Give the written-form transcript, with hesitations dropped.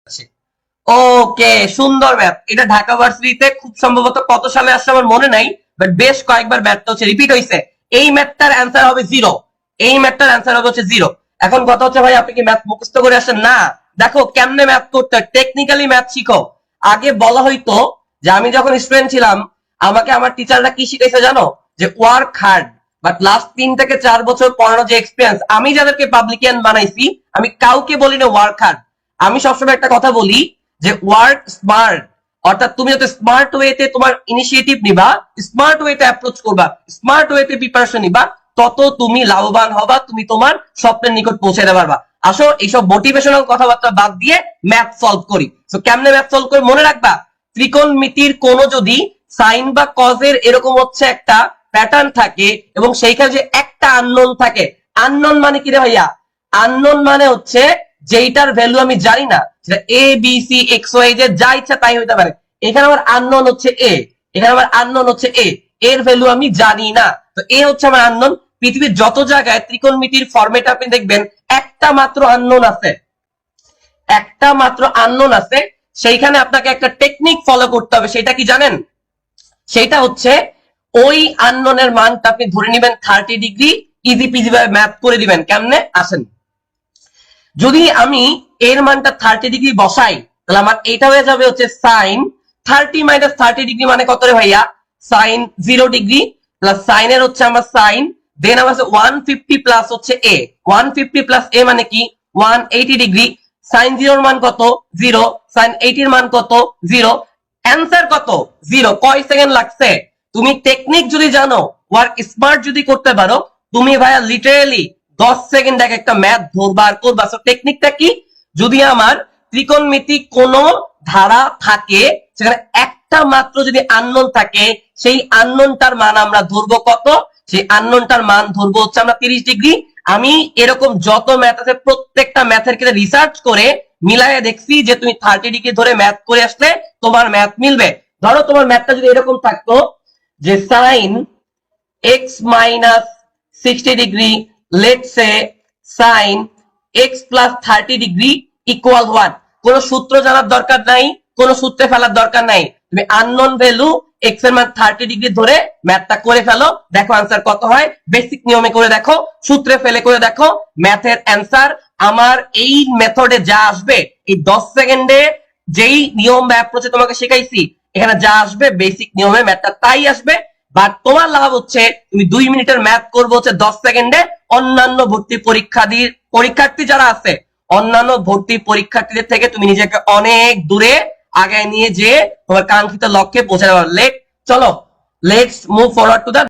ওকে, সুন্দর ম্যাথ। এটা ঢাকা ভার্সিটিতে খুব সম্ভবত কত সালে আসছে আমার মনে নাই, বাট বেশ কয়েকবার ম্যাথটা হচ্ছে রিপিট হয়েছে। এই ম্যাথটার অ্যান্সার হবে 0। এই ম্যাথটার অ্যান্সার হবে হচ্ছে 0। এখন কথা হচ্ছে ভাই আপনি কি ম্যাথ মুখস্থ করে আসেন? না, দেখো কেমনে ম্যাথ করতে হয়, টেকনিক্যালি ম্যাথ শিখো। আগে বলা হইতো যে আমি যখন স্টুডেন্ট ছিলাম আমাকে আমার টিচাররা কি শিখাইছে জানো? যে ওয়ার্ক হার্ড। বাট লাস্ট 3 থেকে 4 বছর পড়ানো যে এক্সপিরিয়েন্স, আমি যাদেরকে পাবলিকিয়ান বানাইছি আমি কাউকে বলি না ওয়ার্ক হার্ড। আমি সবসময় একটা কথা বলি যে ওয়ার্ক স্মার্ট। অর্থাৎ তুমি যত স্মার্ট ওয়েতে তোমার ইনিশিয়েটিভ নিবা, স্মার্ট ওয়েতে অ্যাপ্রোচ করবা, স্মার্ট ওয়েতে প্রিপারেশন নিবা, তত তুমি লাভবান হবা, তুমি তোমার স্বপ্নের নিকট পৌঁছে দিতে পারবা। আসো এইসব মোটিভেশনাল কথাবার্তা বাদ দিয়ে ম্যাথ সলভ করি। তো কেমনে ম্যাথ সলভ করে মনে রাখবা, ত্রিকোণমিতির কোন যদি সাইন বা কজের এরকম হচ্ছে একটা প্যাটার্ন থাকে এবং সেইখানে যে একটা আননোন থাকে, আননোন মানে কি রে ভাইয়া? আননোন মানে হচ্ছে যেইটার ভ্যালু আমি জানি না, সেটা A B C x Y যে যা ইচ্ছা তাই হইতে পারে। এখানে আমার আননোন হচ্ছে এ, এখানে আমার আননোন হচ্ছে এ, এর ভ্যালু আমি জানি না, তো এ হচ্ছে আমার আননোন। পৃথিবীর যত জায়গায় ত্রিকোণমিতির ফরম্যাট আপনি দেখবেন একটা মাত্র আননোন আছে, একটা মাত্র আননোন আছে। সেইখানে আপনাকে একটা টেকনিক ফলো করতে হবে, সেটা কি জানেন? সেটা হচ্ছে ওই আননোনের মানটা আপনি ধরে নেবেন 30 ডিগ্রি, ইজি পিজি ভাবে ম্যাথ করে দিবেন। কেমনে আসেন? যদি আমি এর মানটা 30 ডিগ্রি বসাই, তাহলে আমার এটা হয়ে যাবে হচ্ছে সাইন 30 মাইনাস 30 ডিগ্রি মানে কত রে ভাইয়া? সাইন 0 ডিগ্রি প্লাস সাইনের হচ্ছে আমার সাইন, দেন আমার 150 প্লাস হচ্ছে এ, 150 প্লাস এ মানে কি 180 ডিগ্রি। সাইন 0 এর মান কত? 0। সাইন 80 এর মান কত? 0। অ্যান্সার কত? 0। কয় সেকেন্ড লাগছে? তুমি টেকনিক যদি জানো, ওয়ার্ক স্মার্ট যদি করতে পারো, তুমি ভাইয়া লিটারালি 10 সেকেন্ড এক একটা ম্যাথ ধরবা আর করবা। সো টেকনিকটা কি? যদি আমার ত্রিকোণমিতিক কোন ধারা থাকে সেখানে একটা মাত্র যদি আননোন থাকে, সেই আননোনটার মান আমরা ধরবো কত? সেই আননোনটার মান ধরবো হচ্ছে আমরা 30 ডিগ্রি। আমি এরকম যত ম্যাথ আছে প্রত্যেকটা ম্যাথের ক্ষেত্রে রিসার্চ করে মিলাইয়া দেখছি যে তুমি 30 ডিগ্রি ধরে ম্যাথ করে আসলে তোমার ম্যাথ মিলবে। ধরো তোমার ম্যাথটা যদি এরকম থাকতো যে sine x minus 60 degree, let's say sine x plus 30 degree equal what? কোন সূত্র জানার দরকার নাই, কোন সূত্রে ফেলার দরকার নাই, তুমি আননোন ভ্যালু এক্স এর মান 30 ডিগ্রি ধরে ম্যাথটা করে ফেলো, দেখো আনসার কত হয়। বেসিক নিয়মে করে দেখো, সূত্রে ফেলে করে দেখো, ম্যাথের অ্যান্সার আমার এই মেথডে যা আসবে, এই 10 সেকেন্ডে যেই নিয়ম বা অ্যাপ্রোচে তোমাকে শেখাইছি, এখানে যা আসবে বেসিক নিয়মে ম্যাথটা তাই আসবে। বাট তোমার লাভ হচ্ছে তুমি 2 মিনিটের ম্যাথ করবো হচ্ছে 10 সেকেন্ডে। অন্যান্য ভর্তি পরীক্ষার্থী যারা আছে, অন্যান্য ভর্তি পরীক্ষার্থীদের থেকে তুমি নিজেকে অনেক দূরে আগায় নিয়ে যে তোমার কাঙ্ক্ষিত লক্ষ্যে পৌঁছাতে পারবে। চলো, let's move forward to the